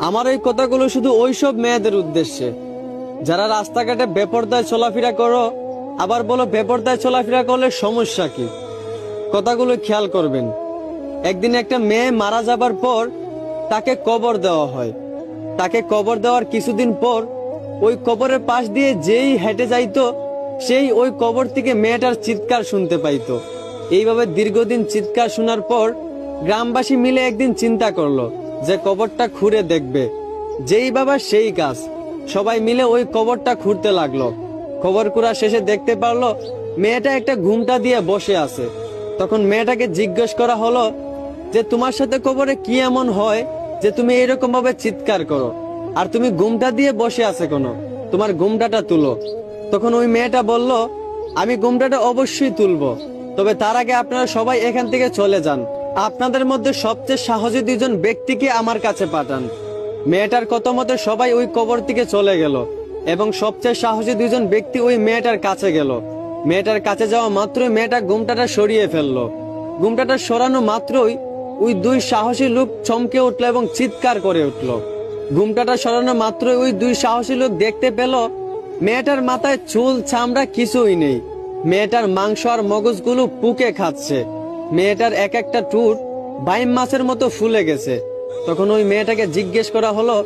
আমার এই কথাগুলো শুধু ওইসব মেয়েদের উদ্দেশ্যে যারা রাস্তাঘাটে বেপরদায় চলাফেরা করো, আবার বলো বেপরদায় চলাফেরা করলে সমস্যা কি। কথাগুলো খেয়াল করবেন। একদিন একটা মেয়ে মারা যাবার পর তাকে কবর দেওয়া হয়। তাকে কবর দেওয়ার কিছুদিন পর ওই কবরের পাশ দিয়ে যেই হেঁটে যাইতো সেই ওই কবর থেকে মেয়েটার চিৎকার শুনতে পাইতো। এইভাবে দীর্ঘদিন চিৎকার শোনার পর গ্রামবাসী মিলে একদিন চিন্তা করলো যে কবরটা খুঁড়ে দেখবে। যেই বাবা সেই কাজ, সবাই মিলে ওই কবরটা খুঁড়তে লাগলো। কবর খুঁড়া শেষে দেখতে পারলো মেয়েটা একটা ঘুমটা দিয়ে বসে আছে। তখন মেয়েটাকে জিজ্ঞেস করা হলো যে তোমার সাথে কবরে কি এমন হয় যে তুমি এরকম ভাবে চিৎকার করো, আর তুমি ঘুমটা দিয়ে বসে আছে কেন, তোমার ঘুমটাটা তুলো। তখন ওই মেয়েটা বলল, আমি ঘুমটাটা অবশ্যই তুলবো, তবে তার আগে আপনারা সবাই এখান থেকে চলে যান। আপনাদের মধ্যে সবচেয়ে সাহসী দুজন ব্যক্তিকে আমার কাছে পাঠান। মেয়েটার কথা মতো সবাই ওই কবর থেকে চলে গেল এবং সবচেয়ে সাহসী দুজন ব্যক্তি ওই মেয়েটার কাছে গেল। মেয়েটার কাছে যাওয়া মাত্রই মেয়েটা ঘুমটাটা সরিয়ে ফেললো। ঘুমটাটা সরানো মাত্রই ওই দুই সাহসী লোক চমকে উঠলো এবং চিৎকার করে উঠলো। ঘুমটাটা সরানো মাত্রই ওই দুই সাহসী লোক দেখতে পেল মেয়েটার মাথায় চুল চামড়া কিছুই নেই। মেয়েটার মাংস আর মগজগুলো পুকে খাচ্ছে। মেয়েটার এক একটা টুট বাইম মাছের মতো ফুলে গেছে। তখন ওই মেয়েটাকে জিজ্ঞেস করা হলো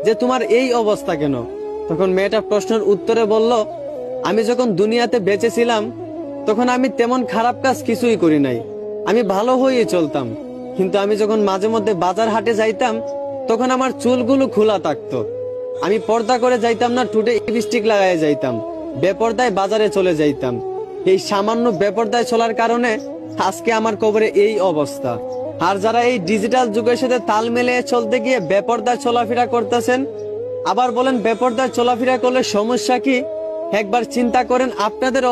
যে তোমার এই অবস্থা কেন। তখন মেয়েটা প্রশ্নের উত্তরে বলল, আমি যখন দুনিয়াতে বেঁচে ছিলাম তখন আমি তেমন খারাপ কাজ কিছুই করি নাই, আমি ভালো হয়ে চলতাম। কিন্তু আমি যখন মাঝে মধ্যে বাজার হাটে যাইতাম তখন আমার চুলগুলো খোলা থাকতো। আমি পর্দা করে যাইতাম না, টুটে লিপস্টিক লাগাই যাইতাম, বেপরদায় বাজারে চলে যাইতাম। এই সামান্য বেপরদায় চলার কারণে আজকে আমার কবরে এই অবস্থা। আর যারা এই ডিজিটাল যুগের সাথে তাল মিলিয়ে চলতে গিয়ে বেপরদায় চলাফেরা করতেছেন, আবার বলেন বেপরদায় চলাফেরা করলে সমস্যা কি, একবার চিন্তা করেন আপনাদের